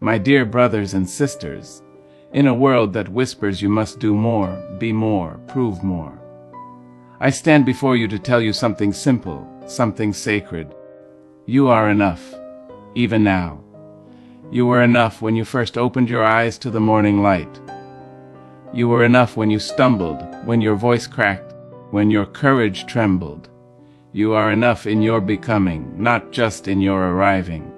My dear brothers and sisters, in a world that whispers you must do more, be more, prove more, I stand before you to tell you something simple, something sacred. You are enough, even now. You were enough when you first opened your eyes to the morning light. You were enough when you stumbled, when your voice cracked, when your courage trembled. You are enough in your becoming, not just in your arriving.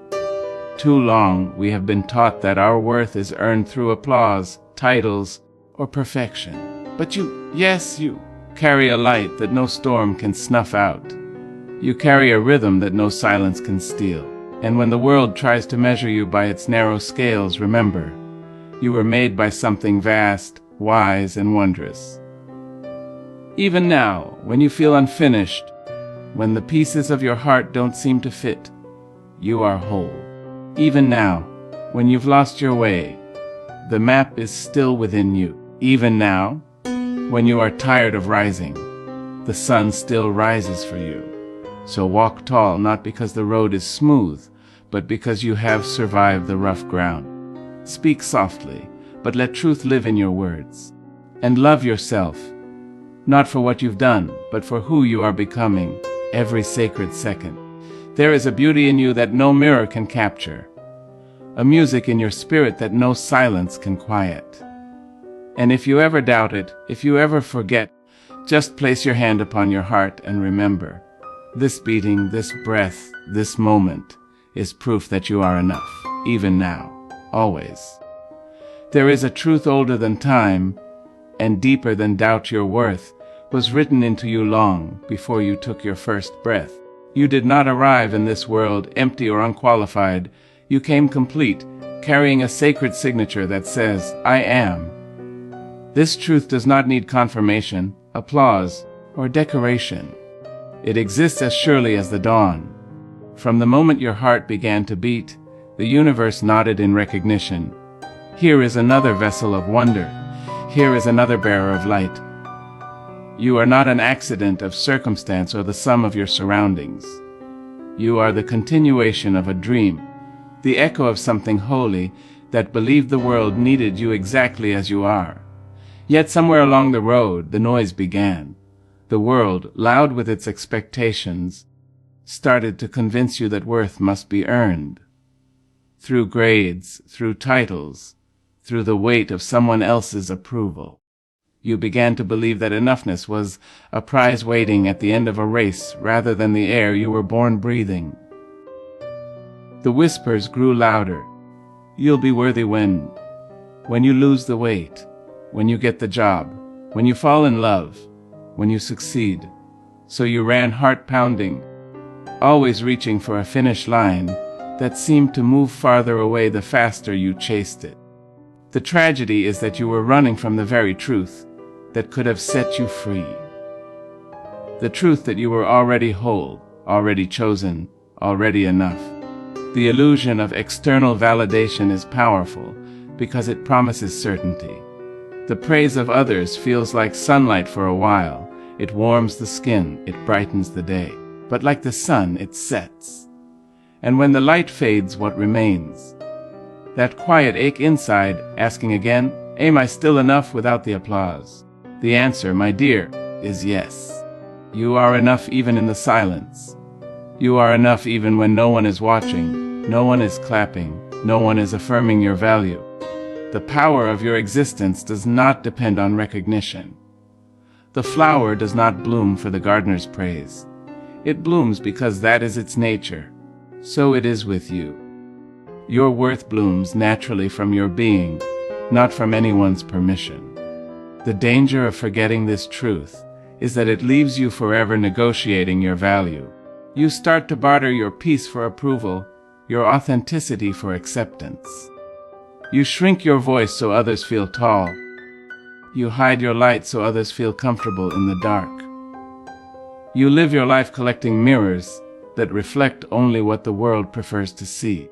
Too long we have been taught that our worth is earned through applause, titles, or perfection. But you carry a light that no storm can snuff out. You carry a rhythm that no silence can steal. And when the world tries to measure you by its narrow scales, remember, you were made by something vast, wise, and wondrous. Even now, when you feel unfinished, when the pieces of your heart don't seem to fit, you are whole. Even now, when you've lost your way, the map is still within you. Even now, when you are tired of rising, the sun still rises for you. So walk tall, not because the road is smooth, but because you have survived the rough ground. Speak softly, but let truth live in your words. And love yourself, not for what you've done, but for who you are becoming every sacred second. There is a beauty in you that no mirror can capture, a music in your spirit that no silence can quiet. And if you ever doubt it, if you ever forget, just place your hand upon your heart and remember, this beating, this breath, this moment is proof that you are enough, even now, always. There is a truth older than time and deeper than doubt. Your worth was written into you long before you took your first breath. You did not arrive in this world empty or unqualified. You came complete, carrying a sacred signature that says, I am. This truth does not need confirmation, applause, or decoration. It exists as surely as the dawn. From the moment your heart began to beat, the universe nodded in recognition. Here is another vessel of wonder. Here is another bearer of light. You are not an accident of circumstance or the sum of your surroundings. You are the continuation of a dream, the echo of something holy that believed the world needed you exactly as you are. Yet somewhere along the road, the noise began. The world, loud with its expectations, started to convince you that worth must be earned. Through grades, through titles, through the weight of someone else's approval. You began to believe that enoughness was a prize waiting at the end of a race rather than the air you were born breathing. The whispers grew louder. You'll be worthy when you lose the weight, when you get the job, when you fall in love, when you succeed. So you ran heart pounding, always reaching for a finish line that seemed to move farther away the faster you chased it. The tragedy is that you were running from the very truth that could have set you free. The truth that you were already whole, already chosen, already enough. The illusion of external validation is powerful because it promises certainty. The praise of others feels like sunlight for a while. It warms the skin, it brightens the day. But like the sun, it sets. And when the light fades, what remains? That quiet ache inside, asking again, am I still enough without the applause? The answer, my dear, is yes. You are enough even in the silence. You are enough even when no one is watching, no one is clapping, no one is affirming your value. The power of your existence does not depend on recognition. The flower does not bloom for the gardener's praise. It blooms because that is its nature. So it is with you. Your worth blooms naturally from your being, not from anyone's permission. The danger of forgetting this truth is that it leaves you forever negotiating your value. You start to barter your peace for approval, your authenticity for acceptance. You shrink your voice so others feel tall. You hide your light so others feel comfortable in the dark. You live your life collecting mirrors that reflect only what the world prefers to see.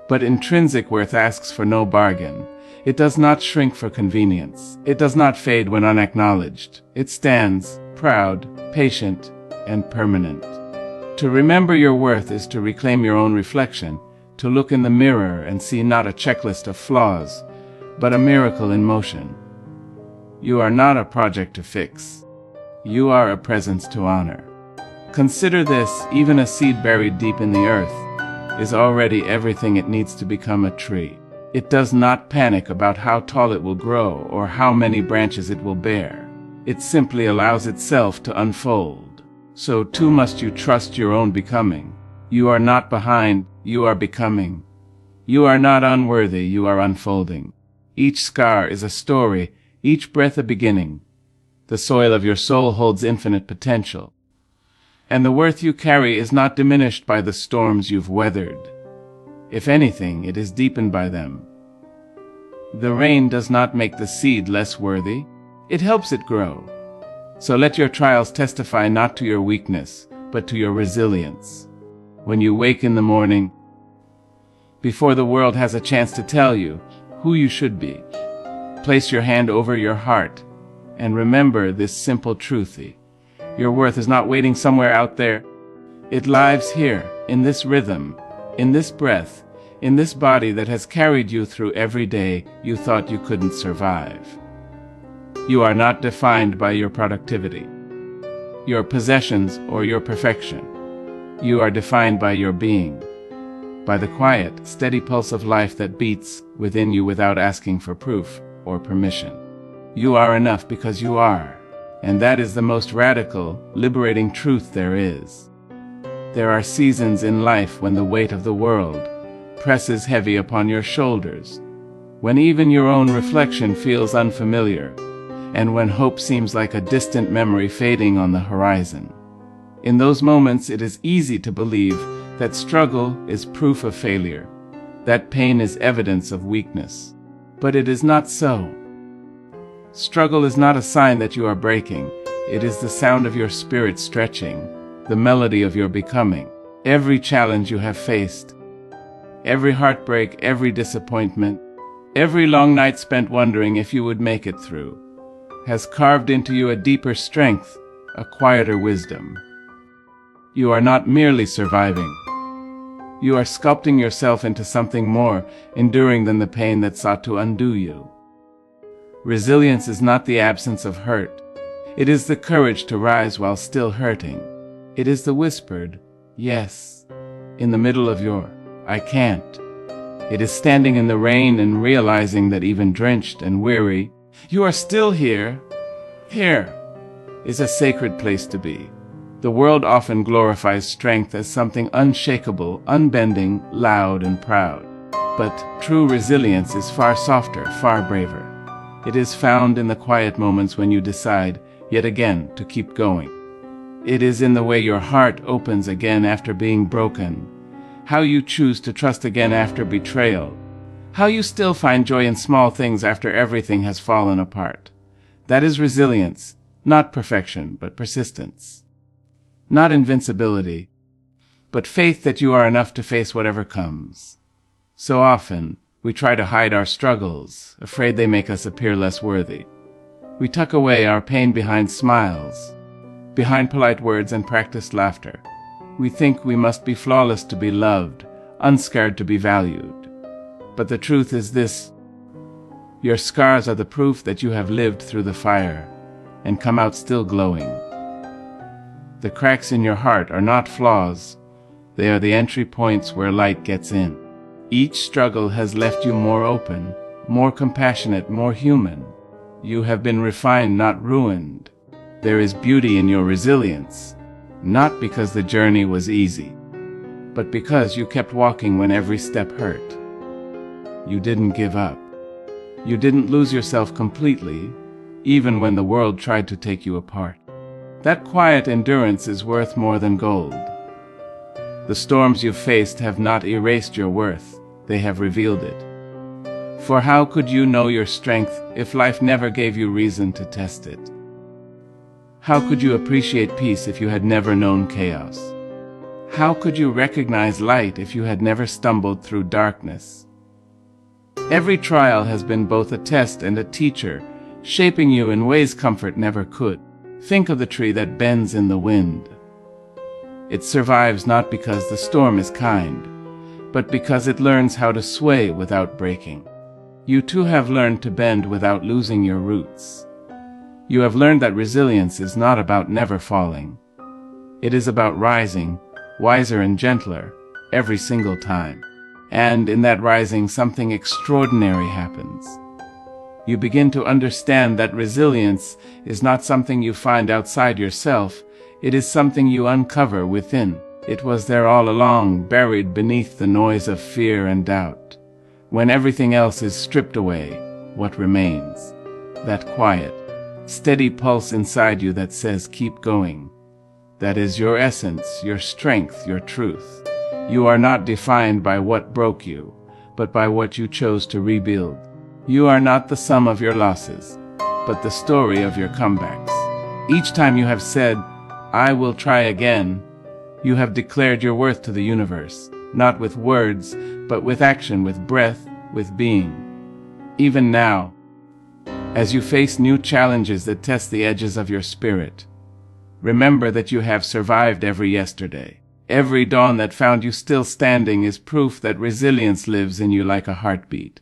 But intrinsic worth asks for no bargain. It does not shrink for convenience. It does not fade when unacknowledged. It stands, proud, patient, and permanent. To remember your worth is to reclaim your own reflection, to look in the mirror and see not a checklist of flaws, but a miracle in motion. You are not a project to fix. You are a presence to honor. Consider this: even a seed buried deep in the earth is already everything it needs to become a tree. It does not panic about how tall it will grow or how many branches it will bear. It simply allows itself to unfold. So too must you trust your own becoming. You are not behind, you are becoming. You are not unworthy, you are unfolding. Each scar is a story, each breath a beginning. The soil of your soul holds infinite potential. And the worth you carry is not diminished by the storms you've weathered. If anything, it is deepened by them. The rain does not make the seed less worthy. It helps it grow. So let your trials testify not to your weakness, but to your resilience. When you wake in the morning, before the world has a chance to tell you who you should be, place your hand over your heart and remember this simple truth. Your worth is not waiting somewhere out there. It lives here, in this rhythm, in this breath, in this body that has carried you through every day you thought you couldn't survive. You are not defined by your productivity, your possessions, or your perfection. You are defined by your being, by the quiet, steady pulse of life that beats within you without asking for proof or permission. You are enough because you are, and that is the most radical, liberating truth there is. There are seasons in life when the weight of the world presses heavy upon your shoulders, when even your own reflection feels unfamiliar, and when hope seems like a distant memory fading on the horizon. In those moments, it is easy to believe that struggle is proof of failure, that pain is evidence of weakness. But it is not so. Struggle is not a sign that you are breaking. It is the sound of your spirit stretching, the melody of your becoming. Every challenge you have faced, every heartbreak, every disappointment, every long night spent wondering if you would make it through, has carved into you a deeper strength, a quieter wisdom. You are not merely surviving. You are sculpting yourself into something more enduring than the pain that sought to undo you. Resilience is not the absence of hurt. It is the courage to rise while still hurting. It is the whispered, yes, in the middle of your, I can't. It is standing in the rain and realizing that even drenched and weary, you are still here. Here is a sacred place to be. The world often glorifies strength as something unshakable, unbending, loud, and proud. But true resilience is far softer, far braver. It is found in the quiet moments when you decide, yet again, to keep going. It is in the way your heart opens again after being broken, how you choose to trust again after betrayal, how you still find joy in small things after everything has fallen apart. That is resilience, not perfection, but persistence. Not invincibility, but faith that you are enough to face whatever comes. So often, we try to hide our struggles, afraid they make us appear less worthy. We tuck away our pain behind smiles, behind polite words and practiced laughter. We think we must be flawless to be loved, unscarred to be valued. But the truth is this: your scars are the proof that you have lived through the fire and come out still glowing. The cracks in your heart are not flaws. They are the entry points where light gets in. Each struggle has left you more open, more compassionate, more human. You have been refined, not ruined. There is beauty in your resilience, not because the journey was easy, but because you kept walking when every step hurt. You didn't give up. You didn't lose yourself completely, even when the world tried to take you apart. That quiet endurance is worth more than gold. The storms you've faced have not erased your worth, they have revealed it. For how could you know your strength if life never gave you reason to test it? How could you appreciate peace if you had never known chaos? How could you recognize light if you had never stumbled through darkness? Every trial has been both a test and a teacher, shaping you in ways comfort never could. Think of the tree that bends in the wind. It survives not because the storm is kind, but because it learns how to sway without breaking. You too have learned to bend without losing your roots. You have learned that resilience is not about never falling. It is about rising, wiser and gentler, every single time. And in that rising, something extraordinary happens. You begin to understand that resilience is not something you find outside yourself, it is something you uncover within. It was there all along, buried beneath the noise of fear and doubt. When everything else is stripped away, what remains? That quiet, steady pulse inside you that says, keep going. That is your essence, your strength, your truth. You are not defined by what broke you, but by what you chose to rebuild. You are not the sum of your losses, but the story of your comebacks. Each time you have said, I will try again, you have declared your worth to the universe, not with words, but with action, with breath, with being. Even now, as you face new challenges that test the edges of your spirit, remember that you have survived every yesterday. Every dawn that found you still standing is proof that resilience lives in you like a heartbeat.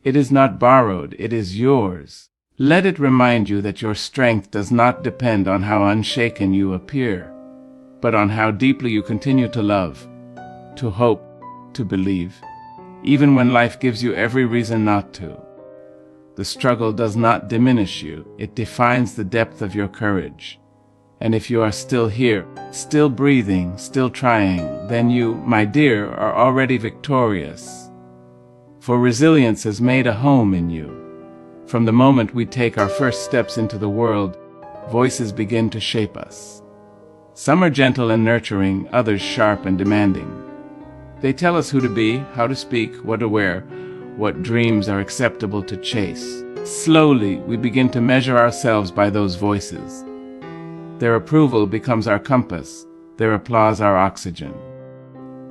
It is not borrowed, it is yours. Let it remind you that your strength does not depend on how unshaken you appear, but on how deeply you continue to love, to hope, to believe, even when life gives you every reason not to. The struggle does not diminish you, it defines the depth of your courage. And if you are still here, still breathing, still trying, then you, my dear, are already victorious. For resilience has made a home in you. From the moment we take our first steps into the world, voices begin to shape us. Some are gentle and nurturing, others sharp and demanding. They tell us who to be, how to speak, what to wear, what dreams are acceptable to chase. Slowly, we begin to measure ourselves by those voices. Their approval becomes our compass, their applause our oxygen.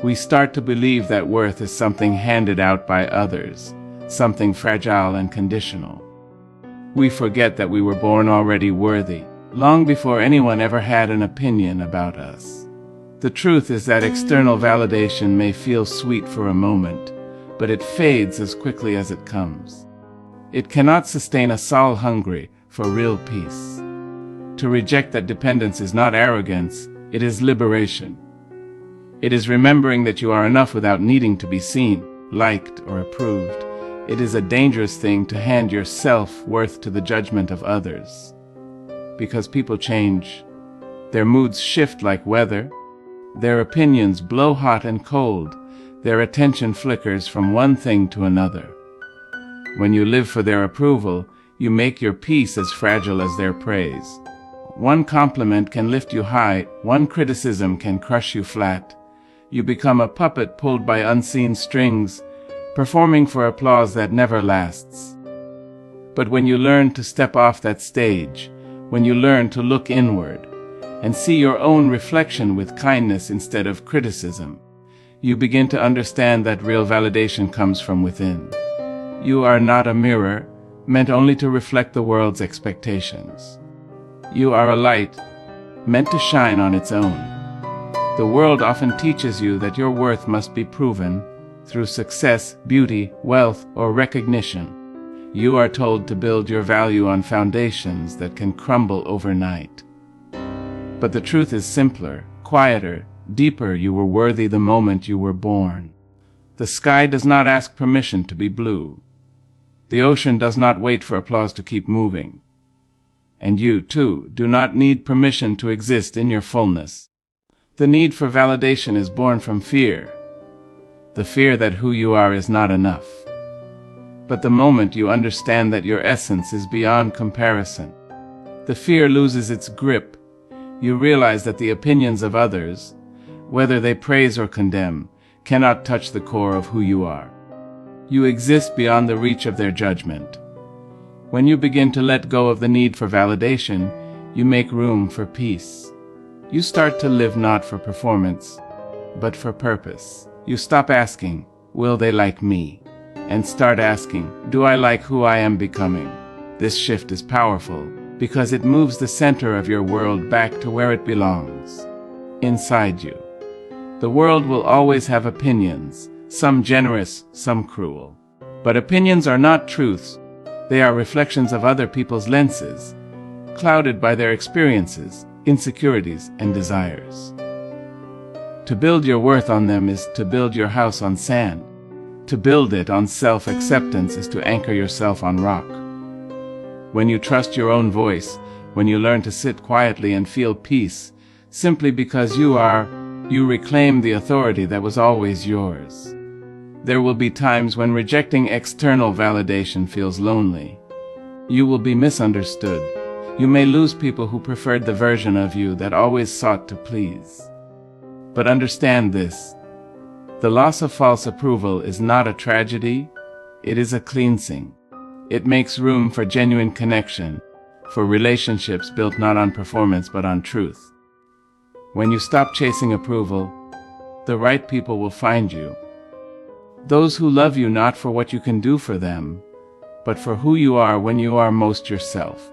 We start to believe that worth is something handed out by others, something fragile and conditional. We forget that we were born already worthy, long before anyone ever had an opinion about us. The truth is that external validation may feel sweet for a moment, but it fades as quickly as it comes. It cannot sustain a soul hungry for real peace. To reject that dependence is not arrogance, it is liberation. It is remembering that you are enough without needing to be seen, liked, or approved. It is a dangerous thing to hand your self-worth to the judgment of others. Because people change. Their moods shift like weather. Their opinions blow hot and cold. Their attention flickers from one thing to another. When you live for their approval, you make your peace as fragile as their praise. One compliment can lift you high, one criticism can crush you flat. You become a puppet pulled by unseen strings, performing for applause that never lasts. But when you learn to step off that stage, when you learn to look inward, and see your own reflection with kindness instead of criticism, you begin to understand that real validation comes from within. You are not a mirror, meant only to reflect the world's expectations. You are a light, meant to shine on its own. The world often teaches you that your worth must be proven through success, beauty, wealth, or recognition. You are told to build your value on foundations that can crumble overnight. But the truth is simpler, quieter, deeper. You were worthy the moment you were born. The sky does not ask permission to be blue. The ocean does not wait for applause to keep moving. And you, too, do not need permission to exist in your fullness. The need for validation is born from fear. The fear that who you are is not enough. But the moment you understand that your essence is beyond comparison, the fear loses its grip. You realize that the opinions of others, whether they praise or condemn, cannot touch the core of who you are. You exist beyond the reach of their judgment. When you begin to let go of the need for validation, you make room for peace. You start to live not for performance, but for purpose. You stop asking, will they like me? And start asking, do I like who I am becoming? This shift is powerful because it moves the center of your world back to where it belongs, inside you. The world will always have opinions, some generous, some cruel. But opinions are not truths. They are reflections of other people's lenses, clouded by their experiences, insecurities, and desires. To build your worth on them is to build your house on sand. To build it on self-acceptance is to anchor yourself on rock. When you trust your own voice, when you learn to sit quietly and feel peace, simply because you reclaim the authority that was always yours. There will be times when rejecting external validation feels lonely. You will be misunderstood. You may lose people who preferred the version of you that always sought to please. But understand this. The loss of false approval is not a tragedy. It is a cleansing. It makes room for genuine connection, for relationships built not on performance but on truth. When you stop chasing approval, the right people will find you. Those who love you not for what you can do for them, but for who you are when you are most yourself.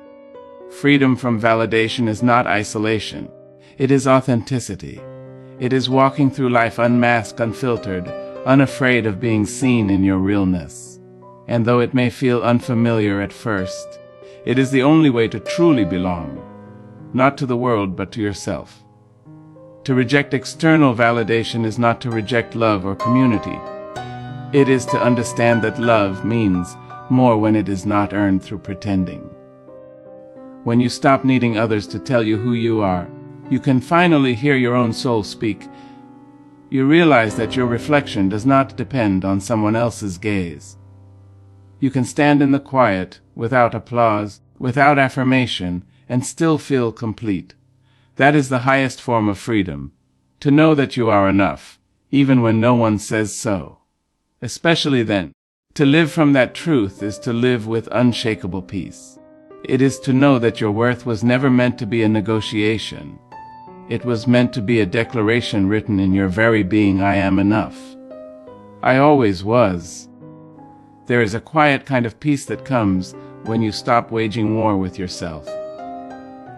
Freedom from validation is not isolation. It is authenticity. It is walking through life unmasked, unfiltered, unafraid of being seen in your realness. And though it may feel unfamiliar at first, it is the only way to truly belong, not to the world but to yourself. To reject external validation is not to reject love or community. It is to understand that love means more when it is not earned through pretending. When you stop needing others to tell you who you are, you can finally hear your own soul speak. You realize that your reflection does not depend on someone else's gaze. You can stand in the quiet, without applause, without affirmation, and still feel complete. That is the highest form of freedom, to know that you are enough, even when no one says so. Especially then, to live from that truth is to live with unshakable peace. It is to know that your worth was never meant to be a negotiation. It was meant to be a declaration written in your very being. I am enough. I always was. There is a quiet kind of peace that comes when you stop waging war with yourself.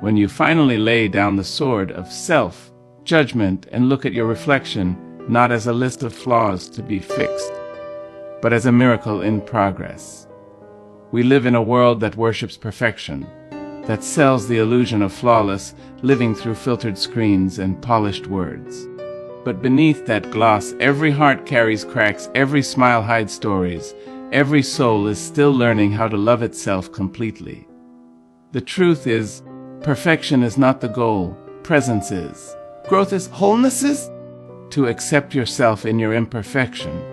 When you finally lay down the sword of self-judgment and look at your reflection not as a list of flaws to be fixed, but as a miracle in progress. We live in a world that worships perfection, that sells the illusion of flawless living through filtered screens and polished words. But beneath that gloss, every heart carries cracks, every smile hides stories, every soul is still learning how to love itself completely. The truth is, perfection is not the goal, presence is. Growth is, wholeness is. To accept yourself in your imperfection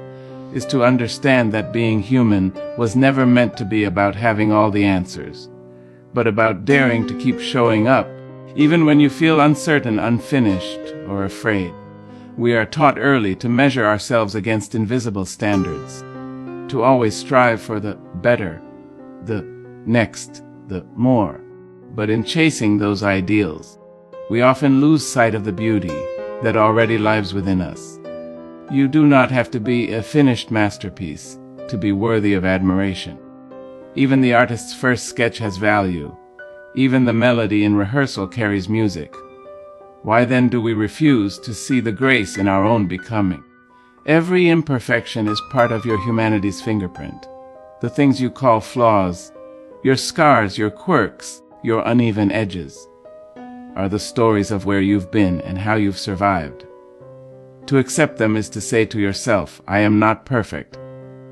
is to understand that being human was never meant to be about having all the answers, but about daring to keep showing up, even when you feel uncertain, unfinished, or afraid. We are taught early to measure ourselves against invisible standards, to always strive for the better, the next, the more. But in chasing those ideals, we often lose sight of the beauty that already lives within us. You do not have to be a finished masterpiece to be worthy of admiration. Even the artist's first sketch has value. Even the melody in rehearsal carries music. Why then do we refuse to see the grace in our own becoming? Every imperfection is part of your humanity's fingerprint. The things you call flaws, your scars, your quirks, your uneven edges, are the stories of where you've been and how you've survived. To accept them is to say to yourself, I am not perfect,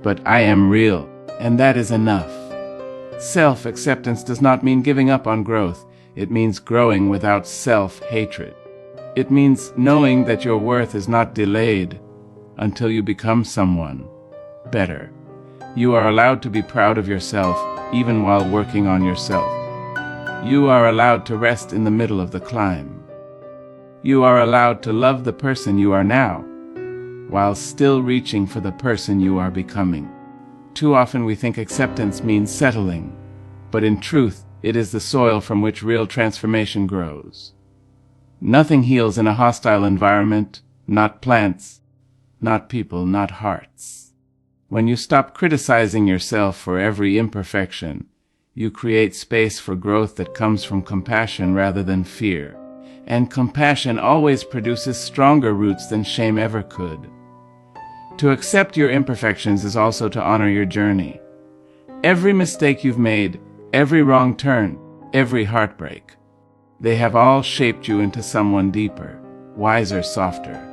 but I am real, and that is enough. Self-acceptance does not mean giving up on growth. It means growing without self-hatred. It means knowing that your worth is not delayed until you become someone better. You are allowed to be proud of yourself even while working on yourself. You are allowed to rest in the middle of the climb. You are allowed to love the person you are now, while still reaching for the person you are becoming. Too often we think acceptance means settling, but in truth, it is the soil from which real transformation grows. Nothing heals in a hostile environment, not plants, not people, not hearts. When you stop criticizing yourself for every imperfection, you create space for growth that comes from compassion rather than fear. and compassion always produces stronger roots than shame ever could. To accept your imperfections is also to honor your journey. Every mistake you've made, every wrong turn, every heartbreak, they have all shaped you into someone deeper, wiser, softer.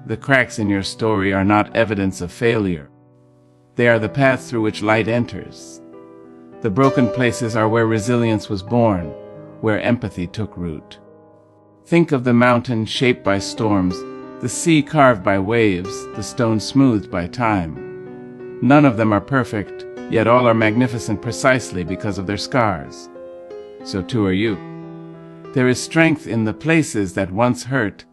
The cracks in your story are not evidence of failure. They are the paths through which light enters. The broken places are where resilience was born, where empathy took root. Think of the mountain shaped by storms, the sea carved by waves, the stone smoothed by time. None of them are perfect, yet all are magnificent precisely because of their scars. So too are you. There is strength in the places that once hurt,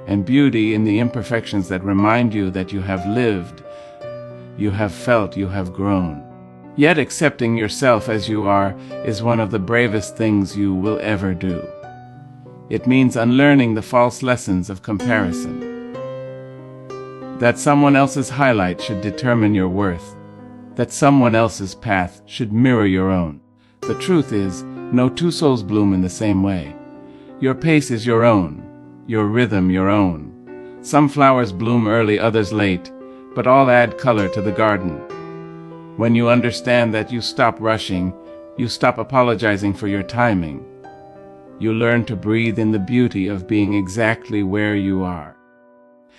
and beauty in the imperfections that remind you that you have lived, you have felt, you have grown. Yet accepting yourself as you are is one of the bravest things you will ever do. It means unlearning the false lessons of comparison. That someone else's highlight should determine your worth. That someone else's path should mirror your own. The truth is, no two souls bloom in the same way. Your pace is your own, your rhythm your own. Some flowers bloom early, others late, but all add color to the garden. When you understand that, you stop rushing, you stop apologizing for your timing. You learn to breathe in the beauty of being exactly where you are.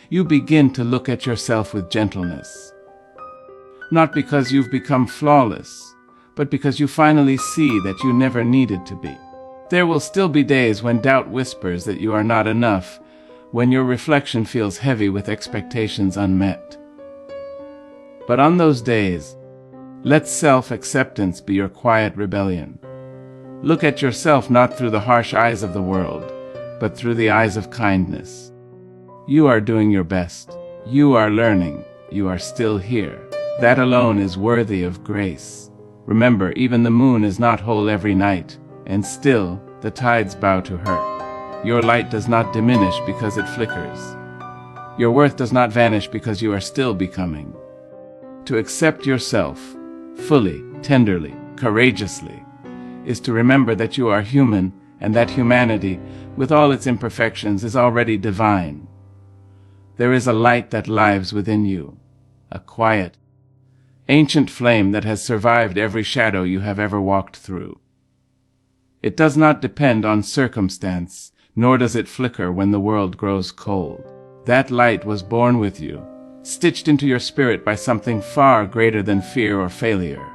You begin to look at yourself with gentleness. Not because you've become flawless, but because you finally see that you never needed to be. There will still be days when doubt whispers that you are not enough, when your reflection feels heavy with expectations unmet. But on those days, let self-acceptance be your quiet rebellion. Look at yourself not through the harsh eyes of the world, but through the eyes of kindness. You are doing your best. You are learning. You are still here. That alone is worthy of grace. Remember, even the moon is not whole every night, and still the tides bow to her. Your light does not diminish because it flickers. Your worth does not vanish because you are still becoming. To accept yourself, fully, tenderly, courageously, is to remember that you are human, and that humanity, with all its imperfections, is already divine. There is a light that lives within you, a quiet, ancient flame that has survived every shadow you have ever walked through. It does not depend on circumstance, nor does it flicker when the world grows cold. That light was born with you, stitched into your spirit by something far greater than fear or failure.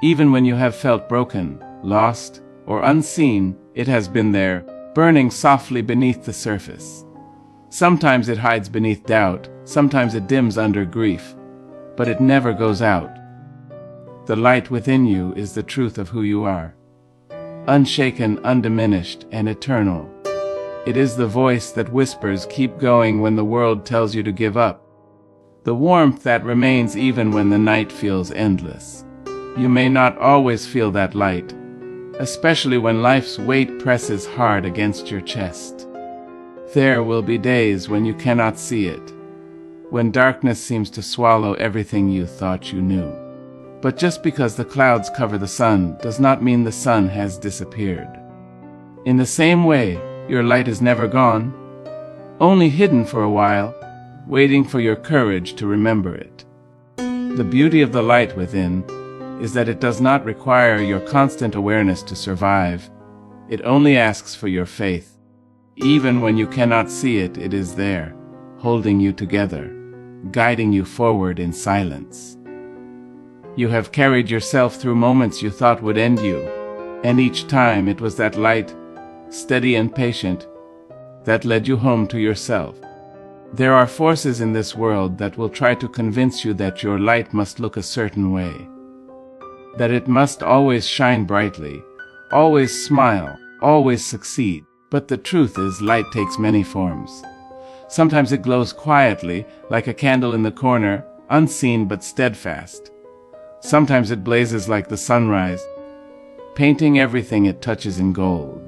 Even when you have felt broken, lost, or unseen, it has been there, burning softly beneath the surface. Sometimes it hides beneath doubt, sometimes it dims under grief, but it never goes out. The light within you is the truth of who you are, unshaken, undiminished, and eternal. It is the voice that whispers, "Keep going," when the world tells you to give up. The warmth that remains even when the night feels endless. You may not always feel that light, especially when life's weight presses hard against your chest. There will be days when you cannot see it, when darkness seems to swallow everything you thought you knew. But just because the clouds cover the sun does not mean the sun has disappeared. In the same way, your light is never gone, only hidden for a while, waiting for your courage to remember it. The beauty of the light within is that it does not require your constant awareness to survive. It only asks for your faith. Even when you cannot see it, it is there, holding you together, guiding you forward in silence. You have carried yourself through moments you thought would end you, and each time it was that light, steady and patient, that led you home to yourself. There are forces in this world that will try to convince you that your light must look a certain way, that it must always shine brightly, always smile, always succeed. But the truth is, light takes many forms. Sometimes it glows quietly, like a candle in the corner, unseen but steadfast. Sometimes it blazes like the sunrise, painting everything it touches in gold.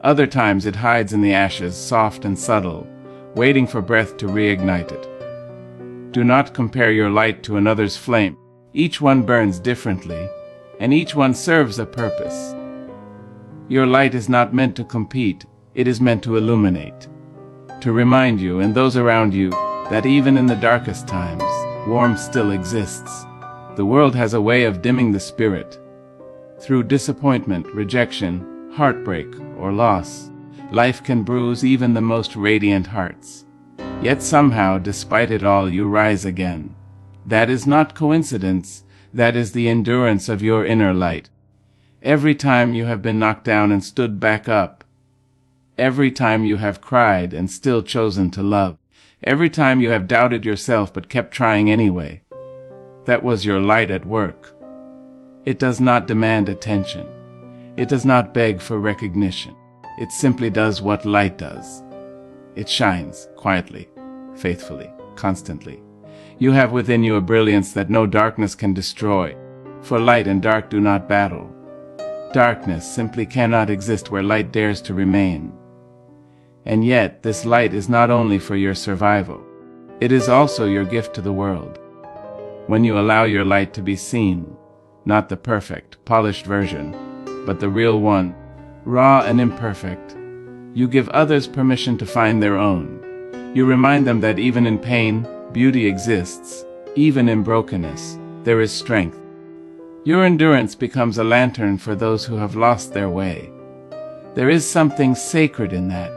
Other times it hides in the ashes, soft and subtle, waiting for breath to reignite it. Do not compare your light to another's flame. Each one burns differently, and each one serves a purpose. Your light is not meant to compete. It is meant to illuminate, to remind you and those around you that even in the darkest times, warmth still exists. The world has a way of dimming the spirit. Through disappointment, rejection, heartbreak, or loss, life can bruise even the most radiant hearts. Yet somehow, despite it all, you rise again. That is not coincidence. That is the endurance of your inner light. Every time you have been knocked down and stood back up. Every time you have cried and still chosen to love. Every time you have doubted yourself but kept trying anyway. That was your light at work. It does not demand attention. It does not beg for recognition. It simply does what light does. It shines quietly, faithfully, constantly. You have within you a brilliance that no darkness can destroy, for light and dark do not battle. Darkness simply cannot exist where light dares to remain. And yet, this light is not only for your survival, it is also your gift to the world. When you allow your light to be seen, not the perfect, polished version, but the real one, raw and imperfect, you give others permission to find their own. You remind them that even in pain, beauty exists. Even in brokenness, there is strength. Your endurance becomes a lantern for those who have lost their way. There is something sacred in that,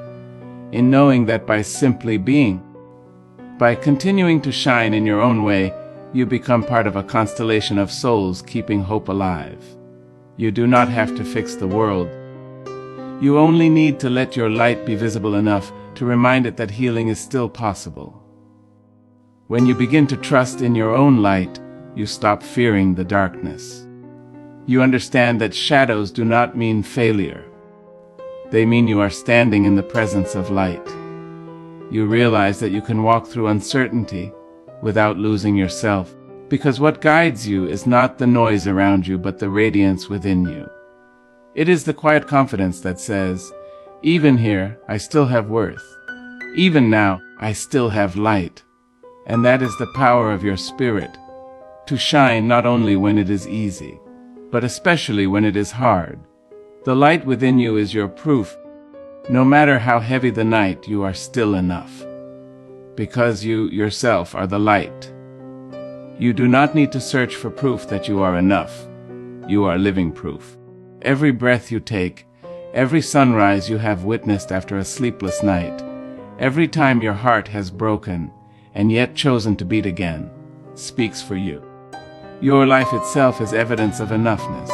in knowing that by simply being, by continuing to shine in your own way, you become part of a constellation of souls keeping hope alive. You do not have to fix the world. You only need to let your light be visible enough to remind it that healing is still possible. When you begin to trust in your own light, you stop fearing the darkness. You understand that shadows do not mean failure. They mean you are standing in the presence of light. You realize that you can walk through uncertainty without losing yourself, because what guides you is not the noise around you, but the radiance within you. It is the quiet confidence that says, even here, I still have worth. Even now, I still have light. And that is the power of your spirit, to shine not only when it is easy, but especially when it is hard. The light within you is your proof. No matter how heavy the night, you are still enough. Because you yourself are the light. You do not need to search for proof that you are enough. You are living proof. Every breath you take, every sunrise you have witnessed after a sleepless night, every time your heart has broken and yet chosen to beat again, speaks for you. Your life itself is evidence of enoughness.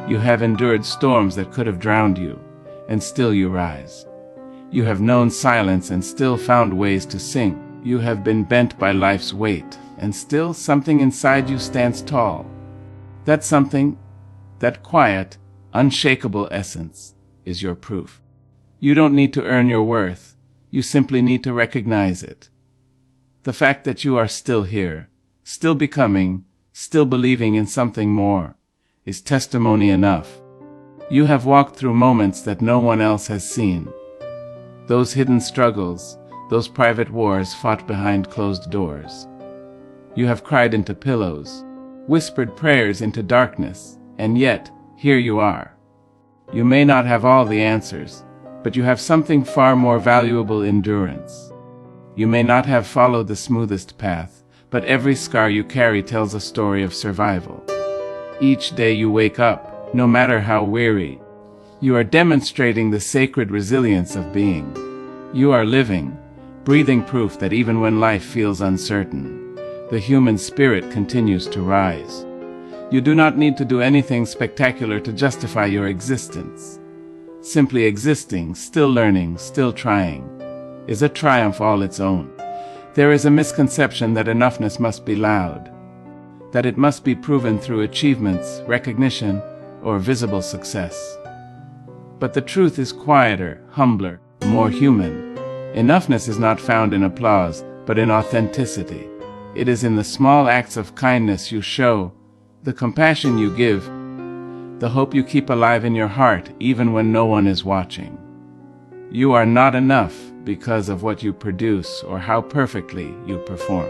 You have endured storms that could have drowned you, and still you rise. You have known silence and still found ways to sing. You have been bent by life's weight, and still something inside you stands tall. That something, that quiet, unshakable essence, is your proof. You don't need to earn your worth. You simply need to recognize it. The fact that you are still here, still becoming, still believing in something more, is testimony enough. You have walked through moments that no one else has seen. Those hidden struggles, those private wars fought behind closed doors. You have cried into pillows, whispered prayers into darkness, and yet, here you are. You may not have all the answers, but you have something far more valuable: endurance. You may not have followed the smoothest path, but every scar you carry tells a story of survival. Each day you wake up, no matter how weary, you are demonstrating the sacred resilience of being. You are living, breathing proof that even when life feels uncertain, the human spirit continues to rise. You do not need to do anything spectacular to justify your existence. Simply existing, still learning, still trying, is a triumph all its own. There is a misconception that enoughness must be loud, that it must be proven through achievements, recognition, or visible success. But the truth is quieter, humbler, more human. Enoughness is not found in applause, but in authenticity. It is in the small acts of kindness you show, the compassion you give, the hope you keep alive in your heart even when no one is watching. You are not enough because of what you produce or how perfectly you perform.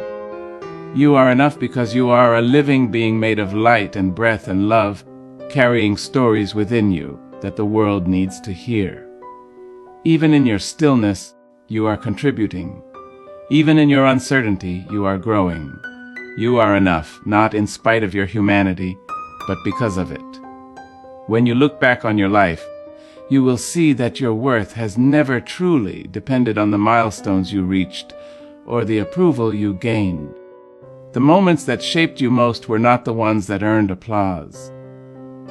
You are enough because you are a living being made of light and breath and love, carrying stories within you that the world needs to hear. Even in your stillness, you are contributing. Even in your uncertainty, you are growing. You are enough, not in spite of your humanity, but because of it. When you look back on your life, you will see that your worth has never truly depended on the milestones you reached or the approval you gained. The moments that shaped you most were not the ones that earned applause,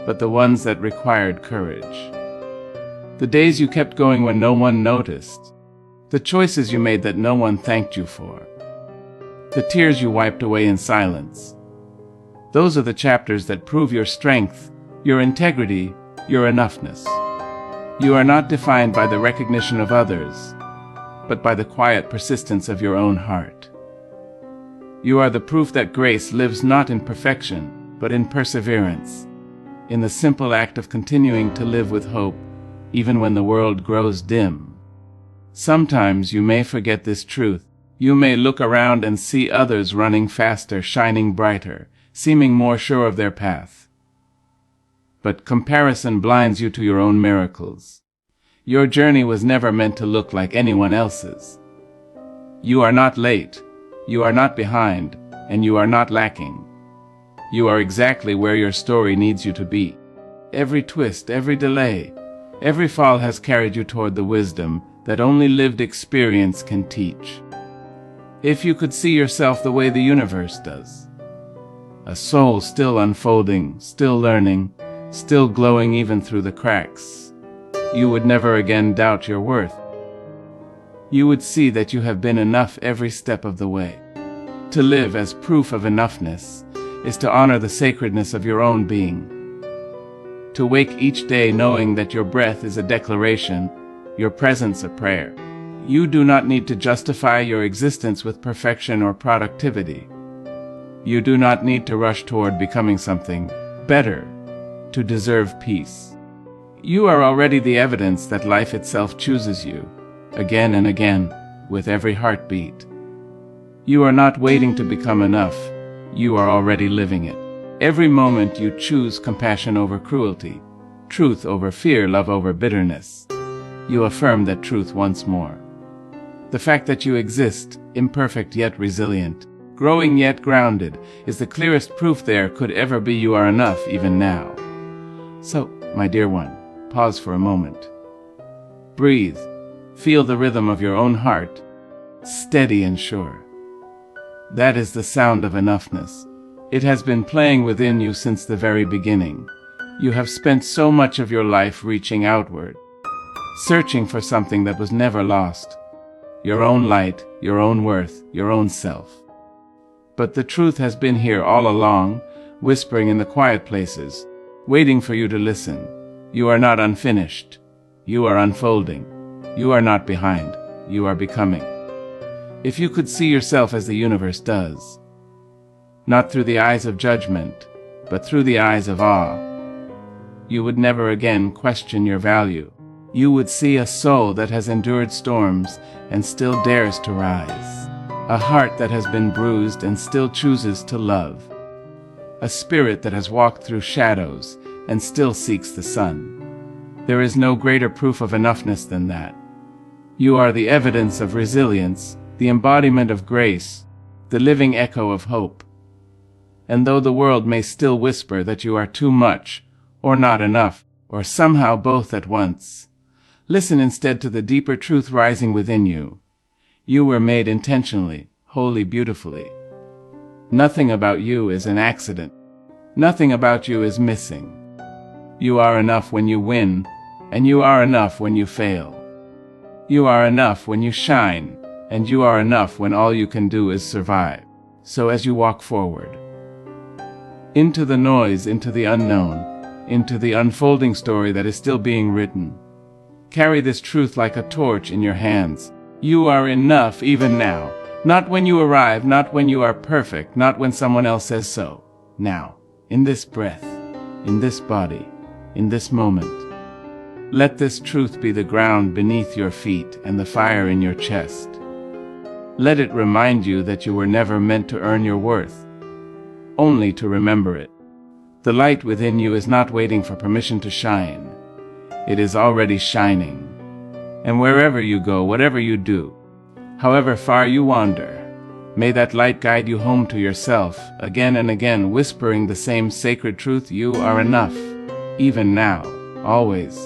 but the ones that required courage. The days you kept going when no one noticed, the choices you made that no one thanked you for, the tears you wiped away in silence. Those are the chapters that prove your strength, your integrity, your enoughness. You are not defined by the recognition of others, but by the quiet persistence of your own heart. You are the proof that grace lives not in perfection, but in perseverance, in the simple act of continuing to live with hope, even when the world grows dim. Sometimes you may forget this truth. You may look around and see others running faster, shining brighter, seeming more sure of their path. But comparison blinds you to your own miracles. Your journey was never meant to look like anyone else's. You are not late, you are not behind, and you are not lacking. You are exactly where your story needs you to be. Every twist, every delay, every fall has carried you toward the wisdom that only lived experience can teach. If you could see yourself the way the universe does, a soul still unfolding, still learning, still glowing even through the cracks, you would never again doubt your worth. You would see that you have been enough every step of the way. To live as proof of enoughness is to honor the sacredness of your own being. To wake each day knowing that your breath is a declaration, your presence a prayer. You do not need to justify your existence with perfection or productivity. You do not need to rush toward becoming something better to deserve peace. You are already the evidence that life itself chooses you, again and again, with every heartbeat. You are not waiting to become enough. You are already living it. Every moment you choose compassion over cruelty, truth over fear, love over bitterness. You affirm that truth once more. The fact that you exist, imperfect yet resilient, growing yet grounded, is the clearest proof there could ever be you are enough even now. So, my dear one, pause for a moment. Breathe. Feel the rhythm of your own heart, steady and sure. That is the sound of enoughness. It has been playing within you since the very beginning. You have spent so much of your life reaching outward, searching for something that was never lost. Your own light, your own worth, your own self. But the truth has been here all along, whispering in the quiet places, waiting for you to listen. You are not unfinished. You are unfolding. You are not behind. You are becoming. If you could see yourself as the universe does, not through the eyes of judgment, but through the eyes of awe, you would never again question your value. You would see a soul that has endured storms and still dares to rise. A heart that has been bruised and still chooses to love. A spirit that has walked through shadows and still seeks the sun. There is no greater proof of enoughness than that. You are the evidence of resilience, the embodiment of grace, the living echo of hope. And though the world may still whisper that you are too much, or not enough, or somehow both at once, listen instead to the deeper truth rising within you. You were made intentionally, wholly beautifully. Nothing about you is an accident. Nothing about you is missing. You are enough when you win, and you are enough when you fail. You are enough when you shine, and you are enough when all you can do is survive. So as you walk forward, into the noise, into the unknown, into the unfolding story that is still being written, carry this truth like a torch in your hands. You are enough even now. Not when you arrive, not when you are perfect, not when someone else says so. Now, in this breath, in this body, in this moment. Let this truth be the ground beneath your feet and the fire in your chest. Let it remind you that you were never meant to earn your worth, only to remember it. The light within you is not waiting for permission to shine. It is already shining. And wherever you go, whatever you do, however far you wander, may that light guide you home to yourself, again and again whispering the same sacred truth: you are enough, even now, always.